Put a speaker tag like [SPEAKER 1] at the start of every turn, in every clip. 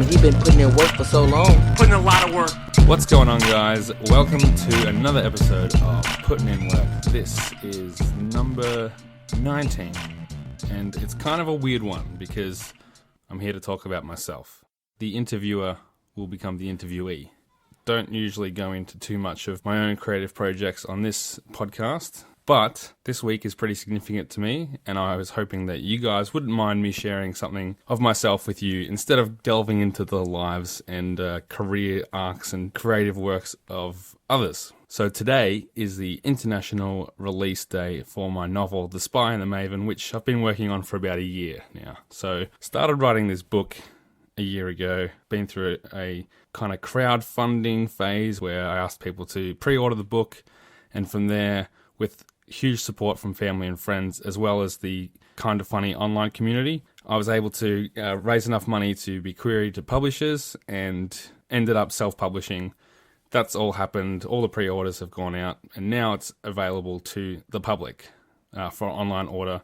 [SPEAKER 1] mean, he been putting in work for so long.
[SPEAKER 2] Putting a lot of work.
[SPEAKER 3] What's going on, guys? Welcome to another episode of Puttin in Work. This is number 19, and it's kind of a weird one because I'm here to talk about myself. The interviewer will become the interviewee. Don't usually go into too much of my own creative projects on this podcast, but this week is pretty significant to me, and I was hoping that you guys wouldn't mind me sharing something of myself with you instead of delving into the lives and career arcs and creative works of others. So today is the international release day for my novel, The Spy and the Maven, which I've been working on for about a year now. So started writing this book a year ago, been through a kind of crowdfunding phase where I asked people to pre-order the book, and from there, with huge support from family and friends, as well as the Kind of Funny online community, I was able to raise enough money to be queried to publishers and ended up self-publishing. That's all happened. All the pre-orders have gone out, and now it's available to the public for online order.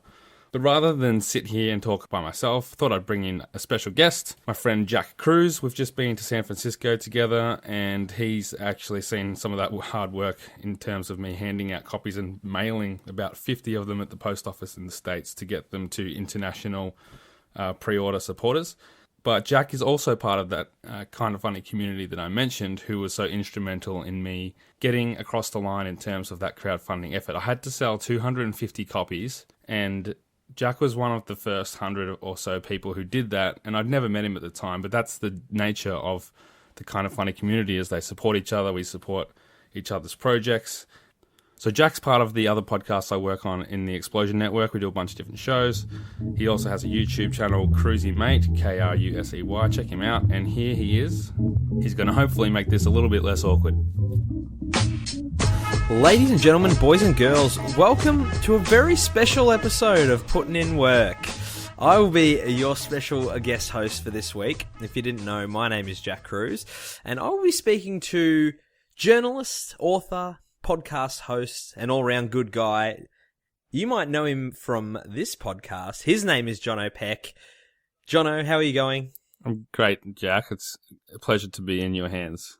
[SPEAKER 3] But rather than sit here and talk by myself, I thought I'd bring in a special guest, my friend Jack Kruse. We've just been to San Francisco together, and he's actually seen some of that hard work in terms of me handing out copies and mailing about 50 of them at the post office in the States to get them to international pre-order supporters. But Jack is also part of that Kind of Funny community that I mentioned, who was so instrumental in me getting across the line in terms of that crowdfunding effort. I had to sell 250 copies, and Jack was one of the first 100 or so people who did that, and I'd never met him at the time, but that's the nature of the Kind of Funny community, is they support each other, we support each other's projects. So Jack's part of the other podcasts I work on in the Explosion Network. We do a bunch of different shows. He also has a YouTube channel, Krusey Mate, Krusey. Check him out, and here he is. He's going to hopefully make this a little bit less awkward.
[SPEAKER 4] Ladies and gentlemen, boys and girls, welcome to a very special episode of Puttin in Work. I will be your special guest host for this week. If you didn't know, my name is Jack Kruse, and I will be speaking to journalist, author, podcast host, and all-round good guy. You might know him from this podcast. His name is Jono Pech. Jono, how are you going?
[SPEAKER 3] I'm great, Jack. It's a pleasure to be in your hands.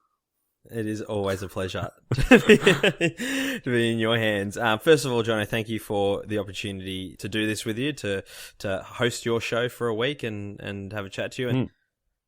[SPEAKER 4] It is always a pleasure to be in your hands. First of all, Jono, thank you for the opportunity to do this with you, to host your show for a week and have a chat to you. And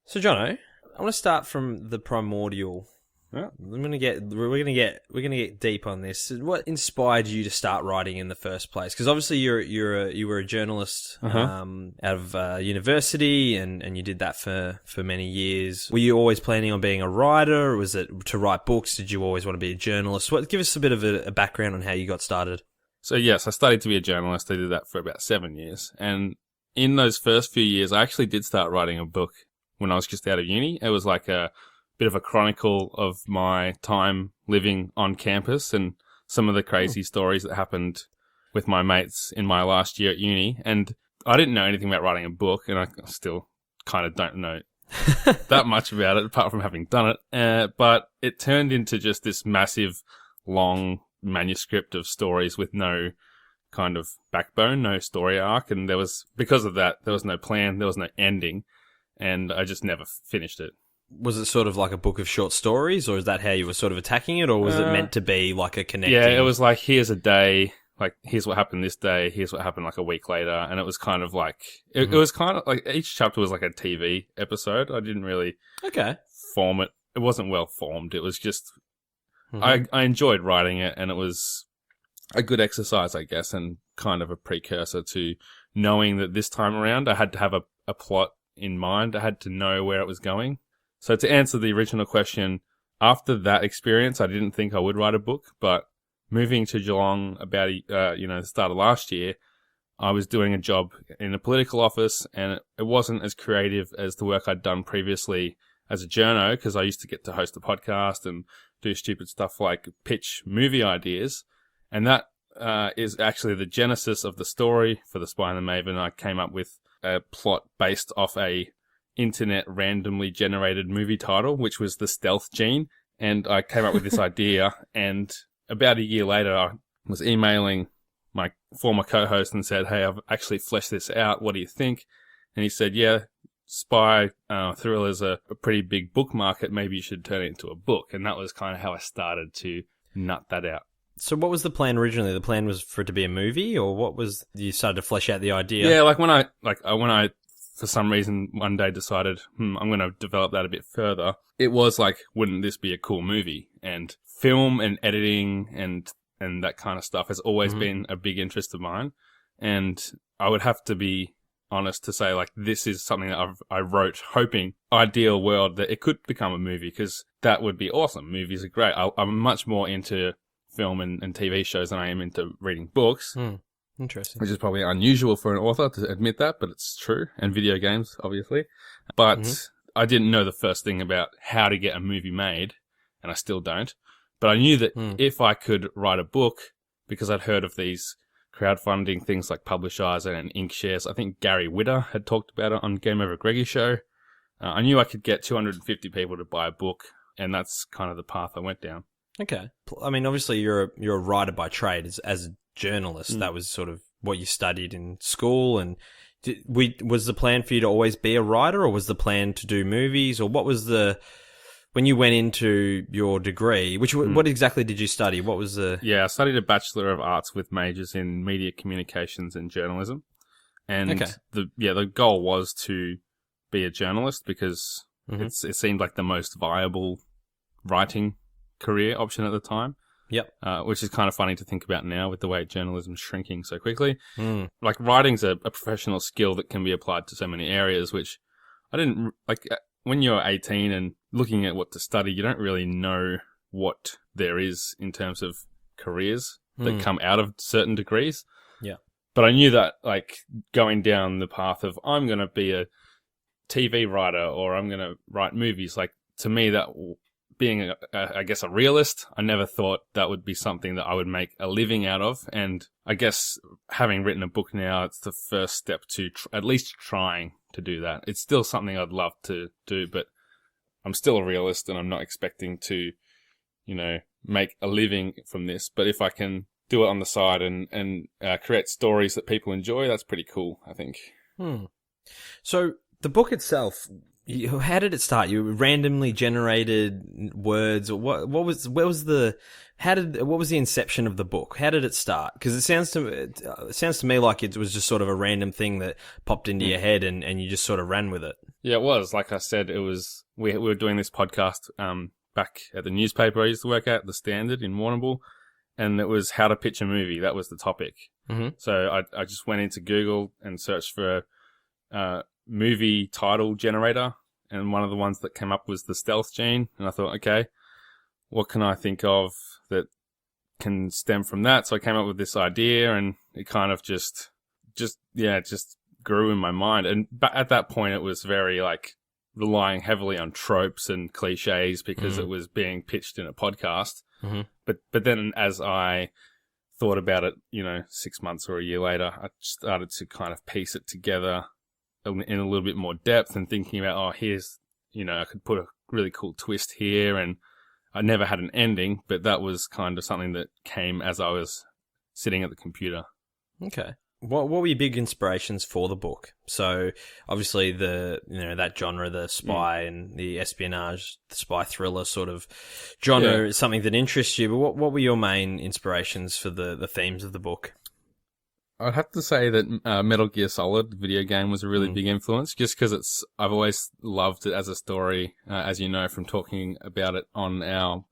[SPEAKER 4] so, Jono, I want to start from the primordial.
[SPEAKER 3] Yeah.
[SPEAKER 4] We're gonna get deep on this. What inspired you to start writing in the first place? Because obviously you were a journalist out of university, and you did that for many years. Were you always planning on being a writer, or was it to write books? Did you always want to be a journalist? Give us a bit of a background on how you got started.
[SPEAKER 3] So yes, I studied to be a journalist. I did that for about 7 years, and in those first few years, I actually did start writing a book when I was just out of uni. It was like a bit of a chronicle of my time living on campus and some of the crazy stories that happened with my mates in my last year at uni. And I didn't know anything about writing a book, and I still kind of don't know that much about it, apart from having done it. But it turned into just this massive, long manuscript of stories with no kind of backbone, no story arc. And because of that, there was no plan, there was no ending, and I just never finished it.
[SPEAKER 4] Was it sort of like a book of short stories, or is that how you were sort of attacking it, or was it meant to be like a connecting?
[SPEAKER 3] Yeah, it was like, here's a day, like, here's what happened this day, here's what happened like a week later, and it was kind of like, it was kind of like, each chapter was like a TV episode. I didn't really form it. It wasn't well formed. It was just, I enjoyed writing it, and it was a good exercise, I guess, and kind of a precursor to knowing that this time around I had to have a plot in mind. I had to know where it was going. So to answer the original question, after that experience, I didn't think I would write a book, but moving to Geelong about, the start of last year, I was doing a job in a political office, and it wasn't as creative as the work I'd done previously as a journo, because I used to get to host a podcast and do stupid stuff like pitch movie ideas. And that is actually the genesis of the story for The Spy and the Maven. I came up with a plot based off a internet randomly generated movie title, which was The Stealth Gene. And I came up with this idea, and about a year later, I was emailing my former co-host and said, hey, I've actually fleshed this out. What do you think? And he said, yeah, spy thrillers are a pretty big book market, maybe you should turn it into a book. And that was kind of how I started to nut that out.
[SPEAKER 4] So what was the plan originally? The plan was for it to be a movie, or what was, you started to flesh out the idea?
[SPEAKER 3] Yeah, like when I for some reason one day decided, I'm going to develop that a bit further. It was like, wouldn't this be a cool movie? And film and editing and that kind of stuff has always been a big interest of mine. And I would have to be honest to say, like, this is something that I wrote hoping, ideal world, that it could become a movie, because that would be awesome. Movies are great. I'm much more into film and TV shows than I am into reading books.
[SPEAKER 4] Interesting.
[SPEAKER 3] Which is probably unusual for an author to admit that, but it's true. And video games, obviously. But I didn't know the first thing about how to get a movie made, and I still don't. But I knew that if I could write a book, because I'd heard of these crowdfunding things like Publishizer and Inkshares. I think Gary Whitta had talked about it on Game Over Greggy show. I knew I could get 250 people to buy a book, and that's kind of the path I went down.
[SPEAKER 4] Okay. I mean, obviously you're a writer by trade as a journalist. That was sort of what you studied in school. And was the plan for you to always be a writer, or was the plan to do movies, or what was when you went into your degree, what exactly did you study? What was the...
[SPEAKER 3] Yeah, I studied a Bachelor of Arts with majors in media communications and journalism. And the goal was to be a journalist, because it seemed like the most viable writing career option at the time.
[SPEAKER 4] Yep.
[SPEAKER 3] Which is kind of funny to think about now with the way journalism's shrinking so quickly. Like, writing's a professional skill that can be applied to so many areas, which I didn't... Like, when you're 18 and looking at what to study, you don't really know what there is in terms of careers that come out of certain degrees.
[SPEAKER 4] Yeah.
[SPEAKER 3] But I knew that, like, going down the path of, I'm going to be a TV writer, or I'm going to write movies, like, to me, that being, I guess, a realist, I never thought that would be something that I would make a living out of. And I guess having written a book now, it's the first step to at least trying to do that. It's still something I'd love to do, but I'm still a realist, and I'm not expecting to, make a living from this. But if I can do it on the side and create stories that people enjoy, that's pretty cool, I think.
[SPEAKER 4] So the book itself, how did it start? You randomly generated words, or what was the inception of the book? How did it start? Because it sounds to me like it was just sort of a random thing that popped into your head, and you just sort of ran with it. Yeah,
[SPEAKER 3] it was. Like I said, it was. We were doing this podcast back at the newspaper I used to work at, The Standard in Warrnambool, and it was how to pitch a movie. That was the topic. So I just went into Google and searched for movie title generator, and one of the ones that came up was the stealth gene, and I thought, okay, what can I think of that can stem from that? So I came up with this idea, and it kind of just grew in my mind. And at that point, it was very, like, relying heavily on tropes and cliches, because it was being pitched in a podcast. But then as I thought about it, 6 months or a year later, I started to kind of piece it together in a little bit more depth, and thinking about, here's, I could put a really cool twist here, and I never had an ending, but that was kind of something that came as I was sitting at the computer. Okay.
[SPEAKER 4] What were your big inspirations for the book? So obviously that genre, the spy and the espionage, the spy thriller sort of genre is something that interests you, but what were your main inspirations for the themes of the book?
[SPEAKER 3] I'd have to say that Metal Gear Solid, the video game, was a really big influence, just because I've always loved it as a story, as you know from talking about it on our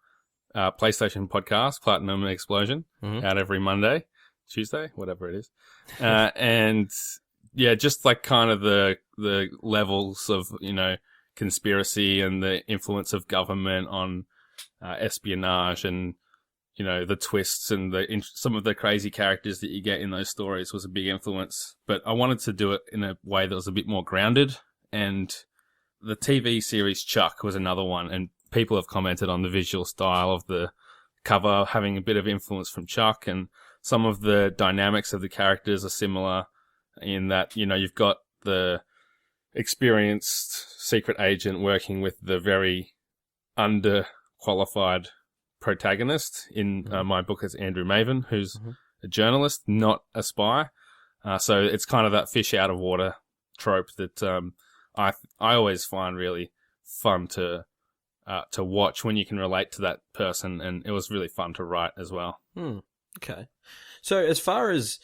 [SPEAKER 3] PlayStation podcast, Platinum Explosion, out every Monday, Tuesday, whatever it is. And yeah, just like kind of the levels of, conspiracy and the influence of government on espionage, and the twists and some of the crazy characters that you get in those stories was a big influence. But I wanted to do it in a way that was a bit more grounded. And the TV series Chuck was another one. And people have commented on the visual style of the cover having a bit of influence from Chuck. And some of the dynamics of the characters are similar in that, you've got the experienced secret agent working with the very underqualified protagonist. In my book, it's Andrew Maven, who's a journalist, not a spy. So it's kind of that fish out of water trope that I always find really fun to watch when you can relate to that person, and it was really fun to write as well.
[SPEAKER 4] Okay. So as far as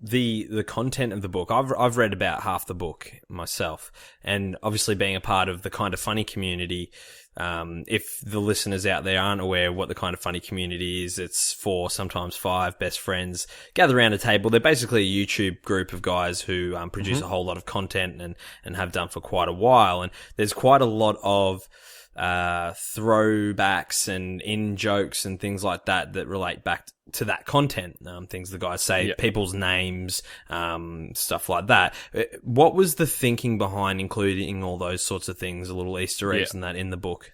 [SPEAKER 4] the content of the book, I've read about half the book myself, and obviously being a part of the Kind of Funny community, if the listeners out there aren't aware of what the Kind of Funny community is, it's 4, sometimes 5 best friends gather around a table. They're basically a YouTube group of guys who produce a whole lot of content and have done for quite a while, and there's quite a lot of throwbacks and in jokes and things like that relate back to that content. Things the guys say, people's names, stuff like that. What was the thinking behind including all those sorts of things, little Easter eggs and that in the book?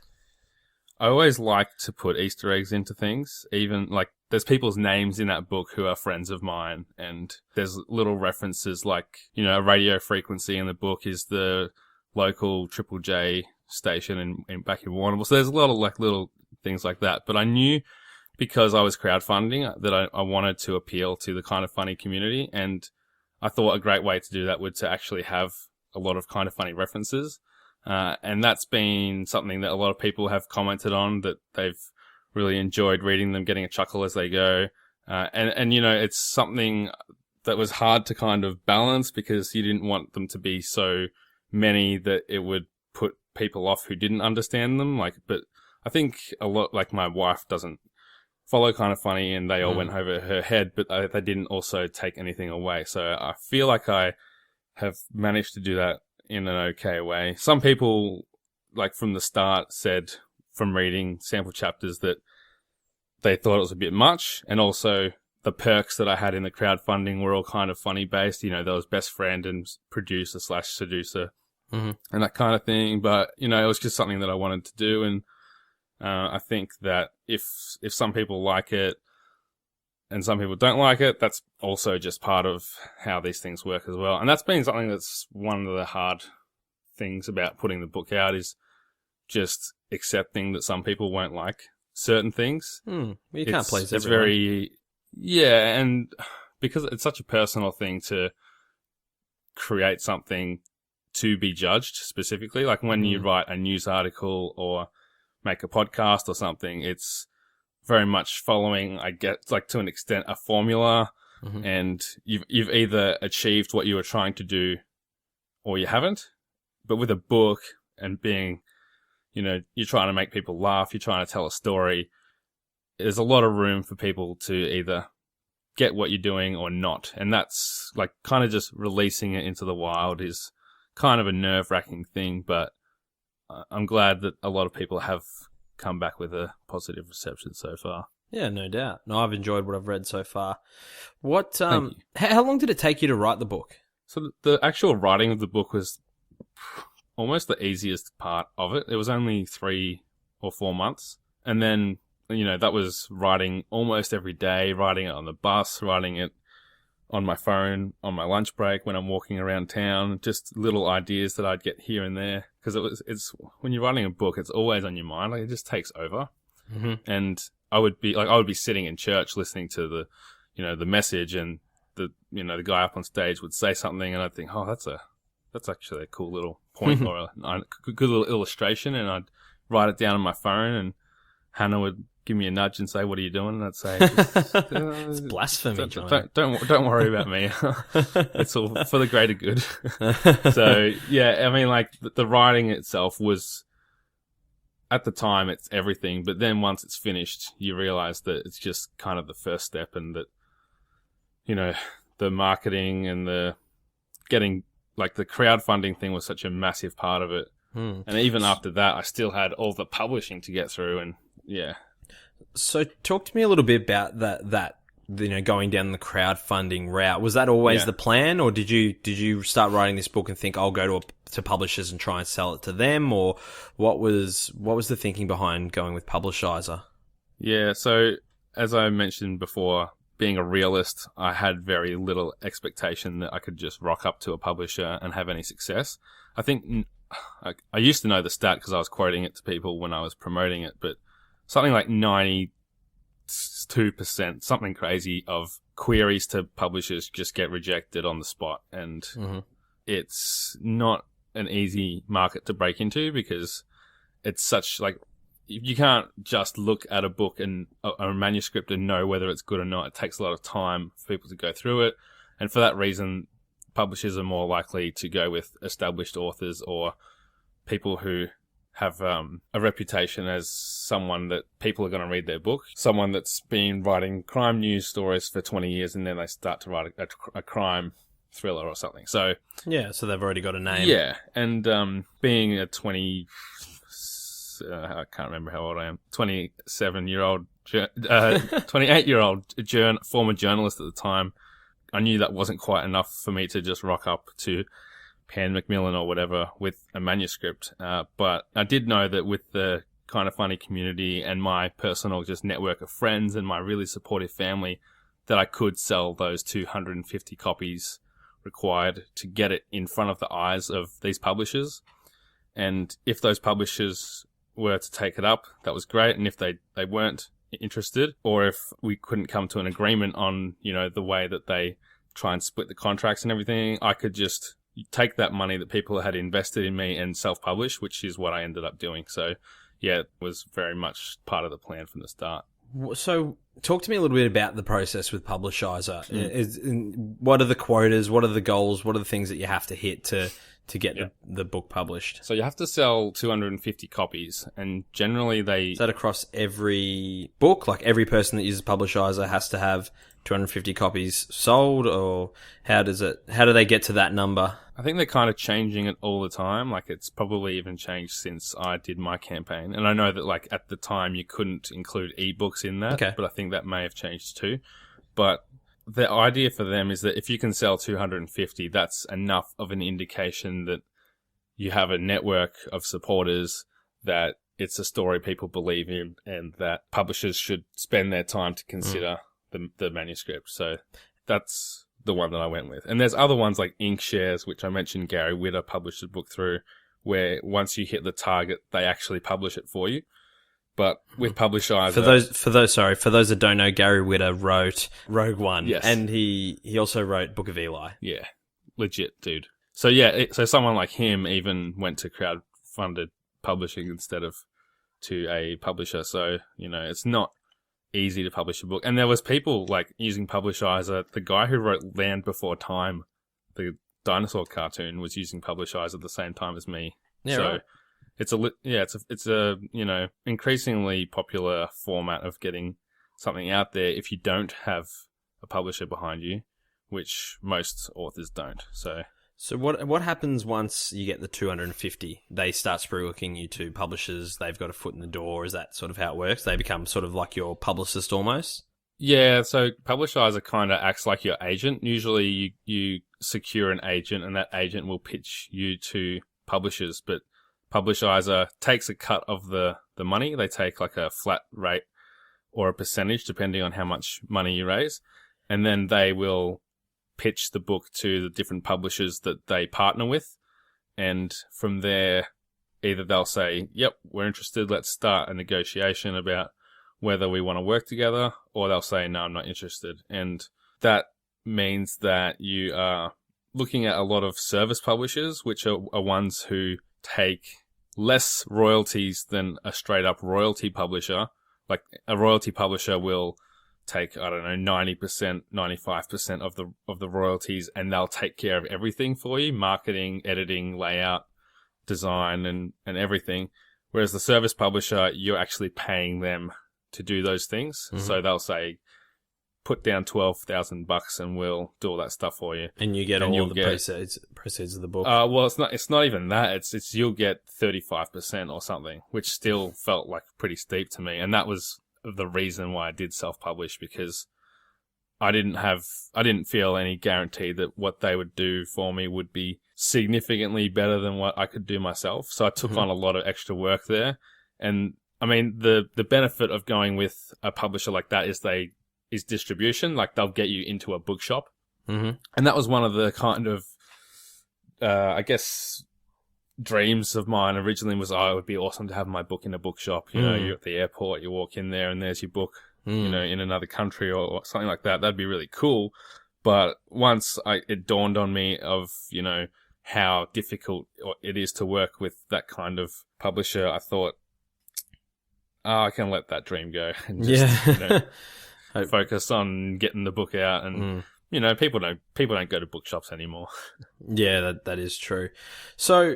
[SPEAKER 3] I always like to put Easter eggs into things. Even like there's people's names in that book who are friends of mine, and there's little references like, a radio frequency in the book is the local Triple J station in back in Warrnambool. So there's a lot of like little things like that. But I knew, because I was crowdfunding, that I wanted to appeal to the Kind of Funny community, and I thought a great way to do that would to actually have a lot of Kind of Funny references. And that's been something that a lot of people have commented on, that they've really enjoyed reading them, getting a chuckle as they go. And it's something that was hard to kind of balance, because you didn't want them to be so many that it would put people off who didn't understand them. But I think a lot, like my wife doesn't follow Kind of Funny, and they all went over her head, but they didn't also take anything away. So I feel like I have managed to do that in an okay way. Some people, like from the start, said from reading sample chapters that they thought it was a bit much, and also the perks that I had in the crowdfunding were all Kind of Funny based. There was best friend and producer/seducer. And that kind of thing. But, it was just something that I wanted to do. And I think that if some people like it and some people don't like it, that's also just part of how these things work as well. And that's been something that's one of the hard things about putting the book out, is just accepting that some people won't like certain things.
[SPEAKER 4] You can't please everyone.
[SPEAKER 3] It's very... Yeah, and because it's such a personal thing to create something to be judged specifically. Like when you write a news article or make a podcast or something, it's very much following, I guess, like to an extent, a formula, and you've either achieved what you were trying to do or you haven't. But with a book and being, you're trying to make people laugh, you're trying to tell a story, there's a lot of room for people to either get what you're doing or not. And that's like kind of just releasing it into the wild is kind of a nerve-wracking thing, but I'm glad that a lot of people have come back with a positive reception so far.
[SPEAKER 4] Yeah, no doubt. No, I've enjoyed what I've read so far. What? How long did it take you to write the book?
[SPEAKER 3] So the actual writing of the book was almost the easiest part of it. It was only 3 or 4 months, and then that was writing almost every day, writing it on the bus, writing it on my phone, on my lunch break, when I'm walking around town, just little ideas that I'd get here and there. Because it's when you're writing a book, it's always on your mind. Like, it just takes over. And I would be sitting in church listening to the message, and the guy up on stage would say something, and I'd think, oh, that's actually a cool little point or a good little illustration, and I'd write it down on my phone, and Hannah would give me a nudge and say, "What are you doing?" And I'd say,
[SPEAKER 4] "It's blasphemy, Jono.
[SPEAKER 3] Don't worry about me. It's all for the greater good." So yeah, I mean, like the writing itself was, at the time, it's everything. But then once it's finished, you realize that it's just kind of the first step, and that the marketing and the getting, like, the crowdfunding thing was such a massive part of it. And even after that, I still had all the publishing to get through, and yeah.
[SPEAKER 4] So talk to me a little bit about that going down the crowdfunding route. Was that always the plan, or did you start writing this book and think, I'll go to publishers and try and sell it to them, or what was the thinking behind going with Publishizer? Yeah,
[SPEAKER 3] so as I mentioned before, being a realist, I had very little expectation that I could just rock up to a publisher and have any success. I think I used to know the stat because I was quoting it to people when I was promoting it, but something like 92%, something crazy, of queries to publishers just get rejected on the spot. And it's not an easy market to break into because it's such like you can't just look at a book and a manuscript and know whether it's good or not. It takes a lot of time for people to go through it, and for that reason, publishers are more likely to go with established authors or people who have a reputation as someone that people are going to read their book. Someone that's been writing crime news stories for 20 years and then they start to write a crime thriller or something. So
[SPEAKER 4] yeah, so they've already got a name.
[SPEAKER 3] Yeah, and being a I can't remember how old I am, 28-year-old former journalist at the time, I knew that wasn't quite enough for me to just rock up to Pan Macmillan or whatever with a manuscript. But I did know that with the Kind of Funny community and my personal just network of friends and my really supportive family, that I could sell those 250 copies required to get it in front of the eyes of these publishers. And if those publishers were to take it up, that was great. And if they weren't interested, or if we couldn't come to an agreement on, the way that they try and split the contracts and everything, I could just take that money that people had invested in me and self-publish, which is what I ended up doing. So, yeah, it was very much part of the plan from the start.
[SPEAKER 4] So, talk to me a little bit about the process with Publishizer. What are the quotas? What are the goals? What are the things that you have to hit to get the book published?
[SPEAKER 3] So you have to sell 250 copies, and generally
[SPEAKER 4] Is that across every book? Like every person that uses Publishizer has to have 250 copies sold, or how do they get to that number?
[SPEAKER 3] I think they're kind of changing it all the time. Like it's probably even changed since I did my campaign. And I know that like at the time you couldn't include ebooks in that, but I think that may have changed too. But the idea for them is that if you can sell 250, that's enough of an indication that you have a network of supporters, that it's a story people believe in, and that publishers should spend their time to consider the manuscript. So that's the one that I went with. And there's other ones like Inkshares, which I mentioned Gary Witter published a book through, where once you hit the target, they actually publish it for you. But with Publishizer...
[SPEAKER 4] For those that don't know, Gary Witter wrote Rogue One.
[SPEAKER 3] Yes.
[SPEAKER 4] And he also wrote Book of Eli.
[SPEAKER 3] Yeah. Legit, dude. So yeah, so someone like him even went to crowdfunded publishing instead of to a publisher. So, it's not easy to publish a book. And there was people like using Publishizer. The guy who wrote Land Before Time, the dinosaur cartoon, was using Publishizer at the same time as me.
[SPEAKER 4] Yeah,
[SPEAKER 3] so
[SPEAKER 4] right.
[SPEAKER 3] It's a increasingly popular format of getting something out there if you don't have a publisher behind you, which most authors don't. So
[SPEAKER 4] what happens once you get the 250? They start spruiking you to publishers. They've got a foot in the door. Is that sort of how it works? They become sort of like your publicist almost?
[SPEAKER 3] Yeah, so Publishizer kind of acts like your agent. Usually you secure an agent and that agent will pitch you to publishers, but Publishizer takes a cut of the money. They take like a flat rate or a percentage depending on how much money you raise. And then they will pitch the book to the different publishers that they partner with. And from there, either they'll say, yep, we're interested, let's start a negotiation about whether we want to work together, or they'll say, no, I'm not interested. And that means that you are looking at a lot of service publishers, which are ones who take less royalties than a straight up royalty publisher. Like a royalty publisher will take, 90%, 95% of the royalties, and they'll take care of everything for you, marketing, editing, layout, design, and everything. Whereas the service publisher, you're actually paying them to do those things. Mm-hmm. So they'll say, put down $12,000 and we'll do all that stuff for you.
[SPEAKER 4] And you get all the proceeds of the book.
[SPEAKER 3] Well, it's not even that. It's you'll get 35% or something, which still felt like pretty steep to me. And that was the reason why I did self-publish, because I didn't feel any guarantee that what they would do for me would be significantly better than what I could do myself. So I took on a lot of extra work there. And I mean, the benefit of going with a publisher like that is distribution. Like they'll get you into a bookshop. Mm-hmm. And that was one of the kind of, I guess, dreams of mine originally was, it would be awesome to have my book in a bookshop. You're at the airport, you walk in there and there's your book, in another country or something like that. That'd be really cool. But once it dawned on me of, how difficult it is to work with that kind of publisher, I thought, I can let that dream go and just focus on getting the book out. And people don't go to bookshops anymore.
[SPEAKER 4] Yeah, that is true. So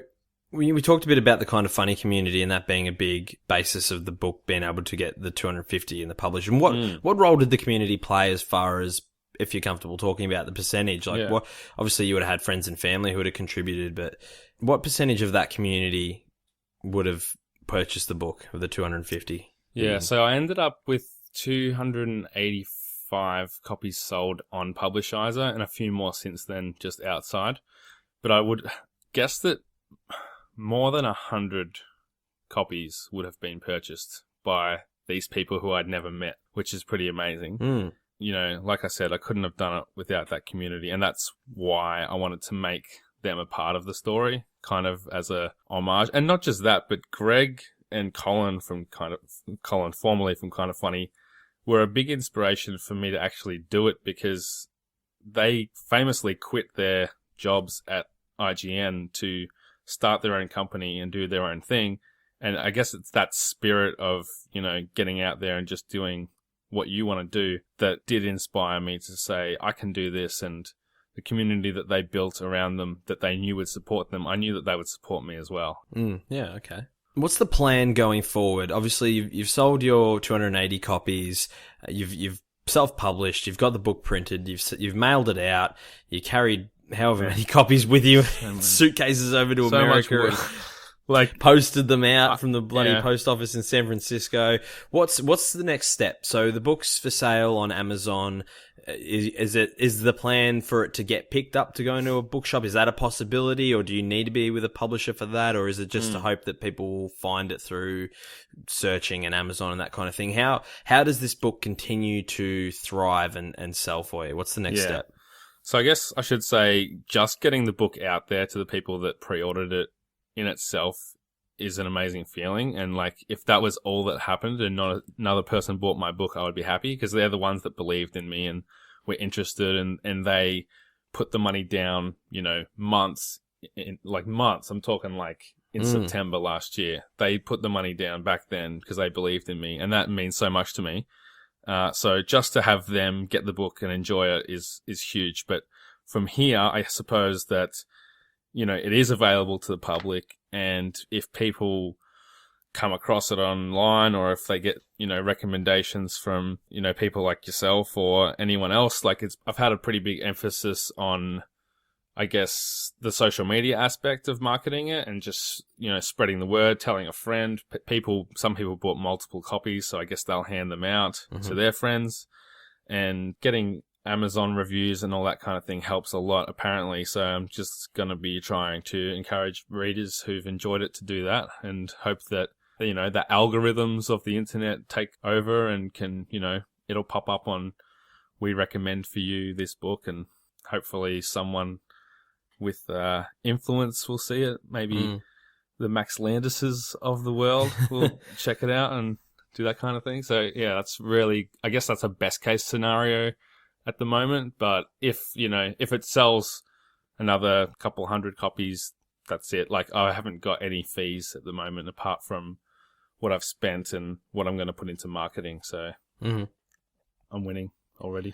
[SPEAKER 4] we talked a bit about the kind of funny community and that being a big basis of the book being able to get the 250 in the publish. And what role did the community play, as far as, if you're comfortable talking about the percentage? Like, what, obviously you would have had friends and family who would have contributed, but what percentage of that community would have purchased the book of the 250?
[SPEAKER 3] Yeah, so I ended up with 285 copies sold on Publishizer and a few more since then just outside. But I would guess that more than 100 copies would have been purchased by these people who I'd never met, which is pretty amazing. Like I said, I couldn't have done it without that community, and that's why I wanted to make them a part of the story, kind of as a homage. And not just that, but Greg and Colin formerly from Kind of Funny, were a big inspiration for me to actually do it, because they famously quit their jobs at IGN to start their own company and do their own thing. And I guess it's that spirit of, getting out there and just doing what you want to do that did inspire me to say, I can do this. And the community that they built around them, that they knew would support them, I knew that they would support me as well.
[SPEAKER 4] Yeah, okay. What's the plan going forward? Obviously, you've sold your 280 copies. You've self-published. You've got the book printed. You've mailed it out. You carried however many copies with you, suitcases over to America, and posted them out from the bloody post office in San Francisco. What's the next step? So the book's for sale on Amazon. Is the plan for it to get picked up to go into a bookshop? Is that a possibility, or do you need to be with a publisher for that, or is it just to hope that people will find it through searching and Amazon and that kind of thing? How does this book continue to thrive and sell for you? What's the next step?
[SPEAKER 3] So I guess I should say, just getting the book out there to the people that pre-ordered it in itself is an amazing feeling. And if that was all that happened and not another person bought my book, I would be happy, because they're the ones that believed in me and were interested, and they put the money down, months, months. I'm talking in September last year. They put the money down back then because they believed in me, and that means so much to me. So just to have them get the book and enjoy it is huge. But from here, I suppose that, it is available to the public, and if people come across it online, or if they get, recommendations from, people like yourself or anyone else, I've had a pretty big emphasis on, I guess, the social media aspect of marketing it, and just, spreading the word, telling a friend. Some people bought multiple copies, so I guess they'll hand them out to their friends, and getting Amazon reviews and all that kind of thing helps a lot, apparently. So I'm just going to be trying to encourage readers who've enjoyed it to do that, and hope that, the algorithms of the internet take over and can, it'll pop up on, we recommend for you this book, and hopefully someone with influence will see it. Maybe the Max Landises of the world will check it out and do that kind of thing. So yeah, that's really, I guess that's a best case scenario at the moment. But if it sells another couple hundred copies, that's it. I haven't got any fees at the moment apart from what I've spent and what I'm going to put into marketing. So I'm winning already.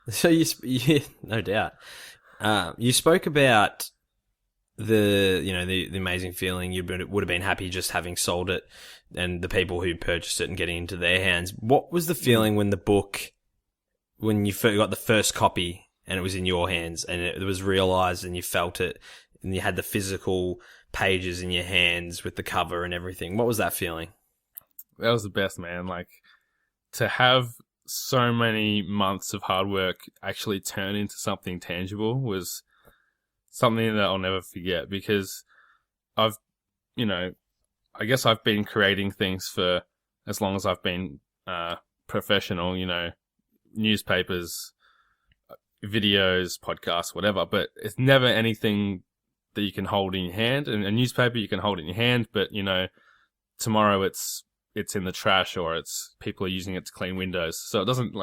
[SPEAKER 4] So you no doubt. You spoke about the amazing feeling you would have been happy just having sold it, and the people who purchased it and getting into their hands. What was the feeling when you got the first copy and it was in your hands and it was realized and you felt it and you had the physical pages in your hands with the cover and everything? What was that feeling?
[SPEAKER 3] That was the best, man. To have so many months of hard work actually turn into something tangible was something that I'll never forget, because I guess I've been creating things for as long as I've been professional, newspapers, videos, podcasts, whatever, but it's never anything that you can hold in your hand. And a newspaper you can hold in your hand, but tomorrow it's in the trash, or it's people are using it to clean windows. So it doesn't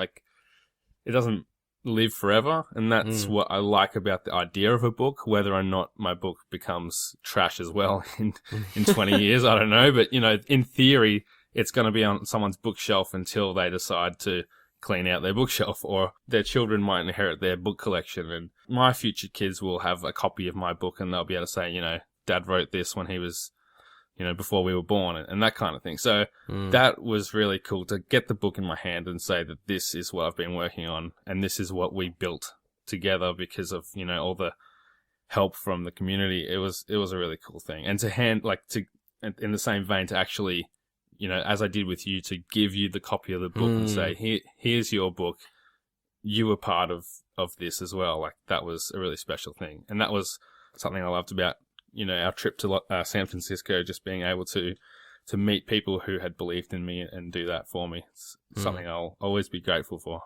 [SPEAKER 3] live forever, and that's what I like about the idea of a book. Whether or not my book becomes trash as well in 20 years, I don't know. But, in theory, it's going to be on someone's bookshelf until they decide to clean out their bookshelf, or their children might inherit their book collection, and my future kids will have a copy of my book, and they'll be able to say, Dad wrote this when he was, before we were born, and that kind of thing. So that was really cool to get the book in my hand and say that this is what I've been working on, and this is what we built together because of, all the help from the community. It was a really cool thing. And to in the same vein, to actually, as I did with you, to give you the copy of the book and say, here's your book. You were part of this as well. Like, that was a really special thing. And that was something I loved about, our trip to San Francisco, just being able to meet people who had believed in me and do that for me. It's something I'll always be grateful for.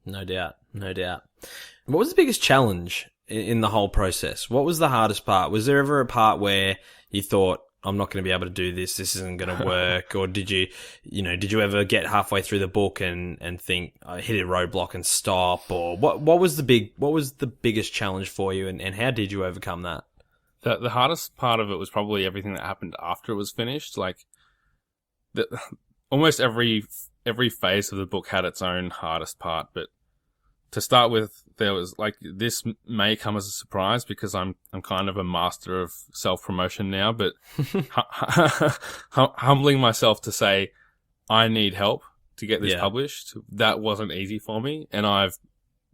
[SPEAKER 4] No doubt. What was the biggest challenge in the whole process? What was the hardest part? Was there ever a part where you thought, I'm not going to be able to do this, this isn't going to work? Or did you ever get halfway through the book and think, I hit a roadblock and stop? Or what was the biggest challenge for you, and how did you overcome that?
[SPEAKER 3] The hardest part of it was probably everything that happened after it was finished. Like, almost every phase of the book had its own hardest part. But to start with, there was, like, this may come as a surprise because I'm kind of a master of self-promotion now, but humbling myself to say I need help to get this published, that wasn't easy for me. And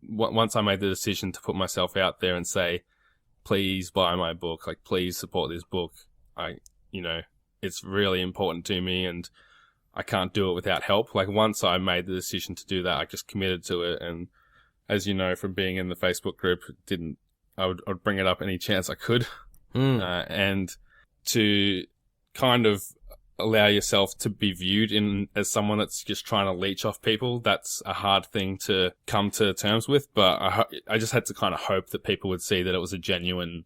[SPEAKER 3] once I made the decision to put myself out there and say, please buy my book, like, please support this book, it's really important to me, and I can't do it without help. Like, once I made the decision to do that, I just committed to it. And as you know, from being in the Facebook group, I would bring it up any chance I could. And to kind of allow yourself to be viewed as someone that's just trying to leech off people, that's a hard thing to come to terms with. But I just had to kind of hope that people would see that it was a genuine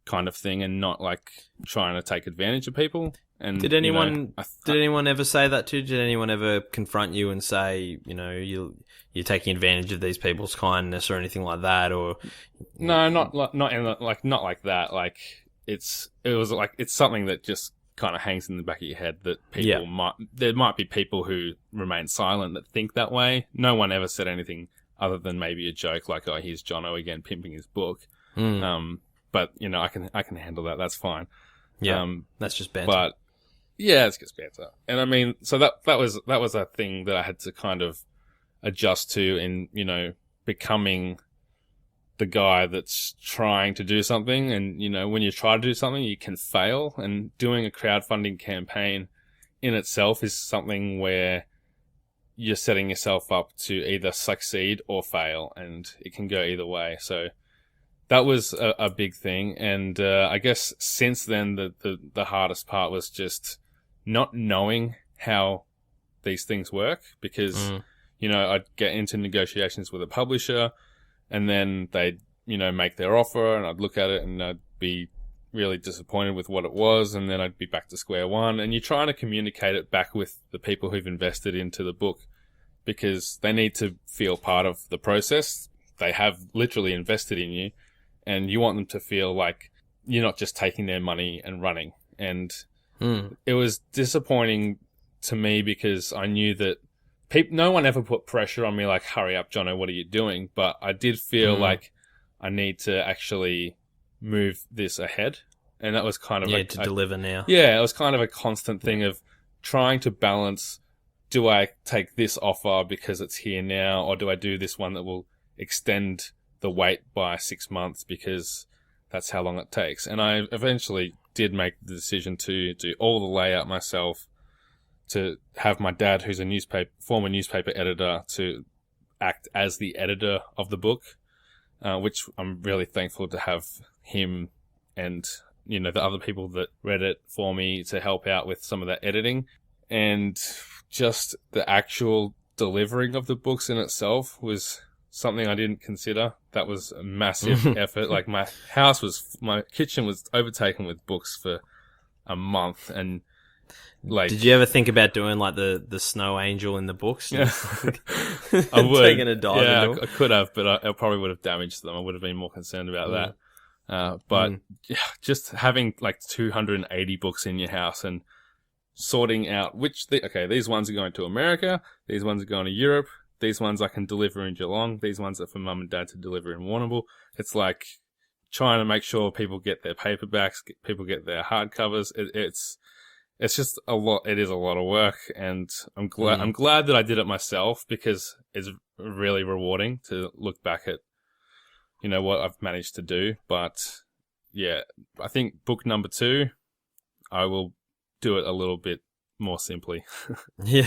[SPEAKER 3] kind of thing and not like trying to take advantage of people. And
[SPEAKER 4] did anyone ever say that to you? Did anyone ever confront you and say, you're taking advantage of these people's kindness or anything like that? Or
[SPEAKER 3] no, not like that. Like, it's something that just kind of hangs in the back of your head that there might be people who remain silent that think that way. No one ever said anything other than maybe a joke like, oh, here's Jono again pimping his book. But I can handle that. That's fine.
[SPEAKER 4] Yeah, that's just banter.
[SPEAKER 3] But yeah, it's just banter. And I mean, so that was a thing that I had to kind of adjust to in, becoming the guy that's trying to do something. And, when you try to do something, you can fail. And doing a crowdfunding campaign in itself is something where you're setting yourself up to either succeed or fail, and it can go either way. So that was a big thing. And I guess since then, the hardest part was just not knowing how these things work, because, I'd get into negotiations with a publisher, and then they'd, make their offer, and I'd look at it and I'd be really disappointed with what it was, and then I'd be back to square one. And you're trying to communicate it back with the people who've invested into the book, because they need to feel part of the process. They have literally invested in you, and you want them to feel like you're not just taking their money and running. And it was disappointing to me because I knew that no one ever put pressure on me like, hurry up, Jono, what are you doing? But I did feel like I need to actually move this ahead. And that was kind of
[SPEAKER 4] deliver now.
[SPEAKER 3] Yeah, it was kind of a constant thing of trying to balance, do I take this offer because it's here now, or do I do this one that will extend the wait by 6 months because that's how long it takes? And I eventually did make the decision to do all the layout myself, to have my dad, who's a former newspaper editor, to act as the editor of the book, which I'm really thankful to have him and, the other people that read it for me to help out with some of that editing. And just the actual delivering of the books in itself was something I didn't consider. That was a massive effort. Like, my kitchen was overtaken with books for a month. And like,
[SPEAKER 4] did you ever think about doing like the snow angel in the books?
[SPEAKER 3] Yeah. I would.
[SPEAKER 4] Taken a dive
[SPEAKER 3] yeah,
[SPEAKER 4] into
[SPEAKER 3] I could have, but I probably would have damaged them. I would have been more concerned about that. But yeah, just having like 280 books in your house and sorting out these ones are going to America, these ones are going to Europe, these ones I can deliver in Geelong, these ones are for mum and dad to deliver in Warrnambool. It's like trying to make sure people get their paperbacks, people get their hardcovers. It's just a lot. It is a lot of work, and I'm glad that I did it myself, because it's really rewarding to look back at, what I've managed to do. But yeah, I think book number 2, I will do it a little bit more simply.
[SPEAKER 4] Yeah.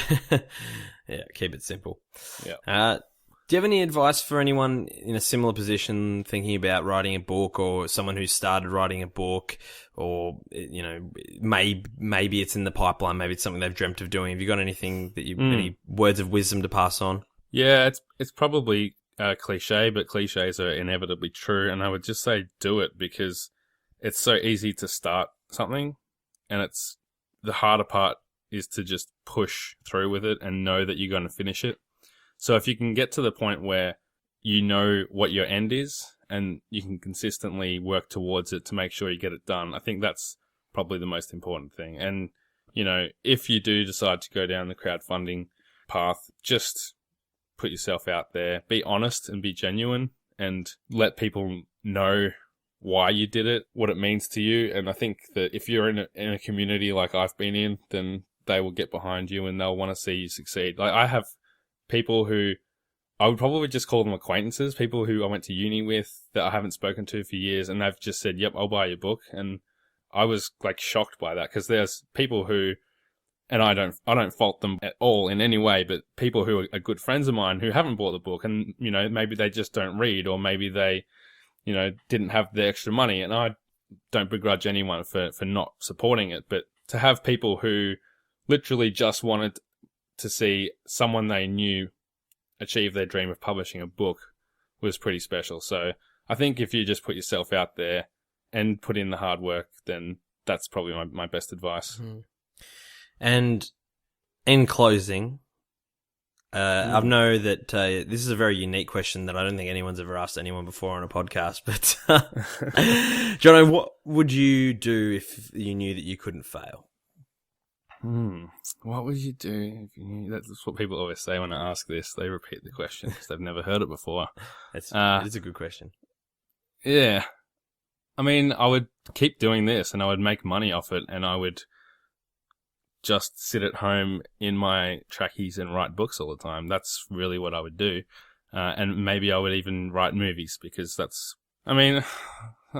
[SPEAKER 4] Keep it simple.
[SPEAKER 3] Yeah.
[SPEAKER 4] Do you have any advice for anyone in a similar position thinking about writing a book, or someone who started writing a book, or, maybe it's in the pipeline, maybe it's something they've dreamt of doing? Have you got anything any words of wisdom to pass on?
[SPEAKER 3] Yeah, it's probably cliche, but cliches are inevitably true. And I would just say do it, because it's so easy to start something, and the harder part is to just push through with it and know that you're going to finish it. So if you can get to the point where you know what your end is and you can consistently work towards it to make sure you get it done, I think that's probably the most important thing. And, if you do decide to go down the crowdfunding path, just put yourself out there, be honest and be genuine, and let people know why you did it, what it means to you. And I think that if you're in a community like I've been in, then they will get behind you and they'll want to see you succeed. Like, I have people who I would probably just call them acquaintances, people who I went to uni with that I haven't spoken to for years, and they've just said, yep, I'll buy your book. And I was like shocked by that, because there's people who, and I don't fault them at all in any way, but people who are good friends of mine who haven't bought the book, and, maybe they just don't read, or maybe they, didn't have the extra money. And I don't begrudge anyone for not supporting it, but to have people who literally just wanted to see someone they knew achieve their dream of publishing a book was pretty special. So I think if you just put yourself out there and put in the hard work, then that's probably my best advice.
[SPEAKER 4] Mm. And in closing, I know that this is a very unique question that I don't think anyone's ever asked anyone before on a podcast, but Jono, what would you do if you knew that you couldn't fail?
[SPEAKER 3] What would you do if you knew? That's what people always say when I ask this. They repeat the question because they've never heard it before.
[SPEAKER 4] It is a good question.
[SPEAKER 3] Yeah. I mean, I would keep doing this and I would make money off it, and I would just sit at home in my trackies and write books all the time. That's really what I would do. And maybe I would even write movies, because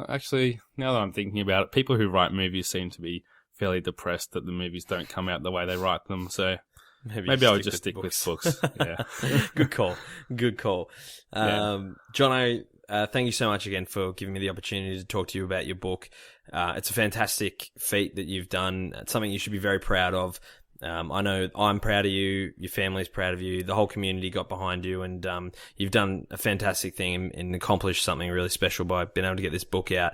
[SPEAKER 3] actually, now that I'm thinking about it, people who write movies seem to be fairly depressed that the movies don't come out the way they write them. So maybe I would just stick with books. Yeah.
[SPEAKER 4] Good call. Jono, thank you so much again for giving me the opportunity to talk to you about your book. It's a fantastic feat that you've done. It's something you should be very proud of. I know I'm proud of you, your family's proud of you, the whole community got behind you, and you've done a fantastic thing and accomplished something really special by being able to get this book out.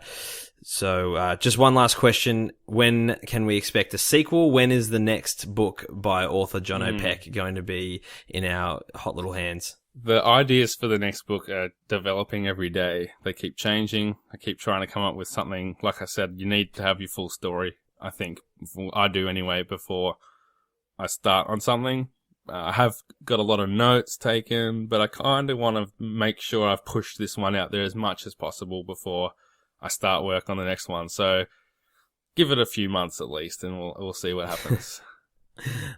[SPEAKER 4] So just one last question. When can we expect a sequel? When is the next book by author Jono Pech going to be in our hot little hands?
[SPEAKER 3] The ideas for the next book are developing every day. They keep changing. I keep trying to come up with something. Like I said, you need to have your full story, I think. I do anyway, before I start on something. I have got a lot of notes taken, but I kind of want to make sure I've pushed this one out there as much as possible before I start work on the next one. So give it a few months at least, and we'll see what happens.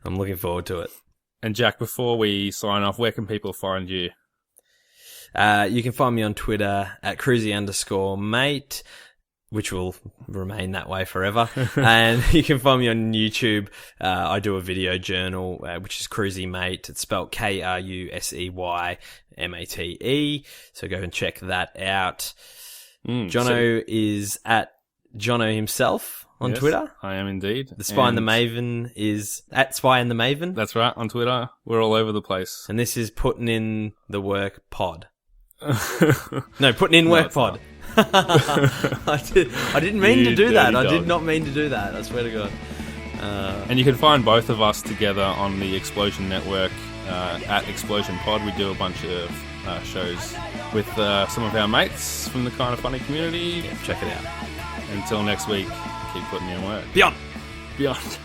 [SPEAKER 4] I'm looking forward to it.
[SPEAKER 3] And Jack, before we sign off, where can people find you?
[SPEAKER 4] You can find me on Twitter at Kruse_mate, which will remain that way forever. And you can find me on YouTube. I do a video journal, which is Kruse Mate. It's spelled KRUSEYMATE. So go and check that out. Jono is at Jono himself on Twitter.
[SPEAKER 3] I am indeed.
[SPEAKER 4] The Spy and the Maven is at Spy and the Maven.
[SPEAKER 3] That's right, on Twitter. We're all over the place.
[SPEAKER 4] And this is Puttin in the Work Pod. No, Puttin in Work Pod. I didn't mean to do that. I did not mean to do that. I swear to God.
[SPEAKER 3] And you can find both of us together on the Explosion Network at Explosion Pod. We do a bunch of shows with some of our mates from the Kind of Funny community.
[SPEAKER 4] Check it out.
[SPEAKER 3] Until next week, keep putting in work.
[SPEAKER 4] Beyond.
[SPEAKER 3] Beyond.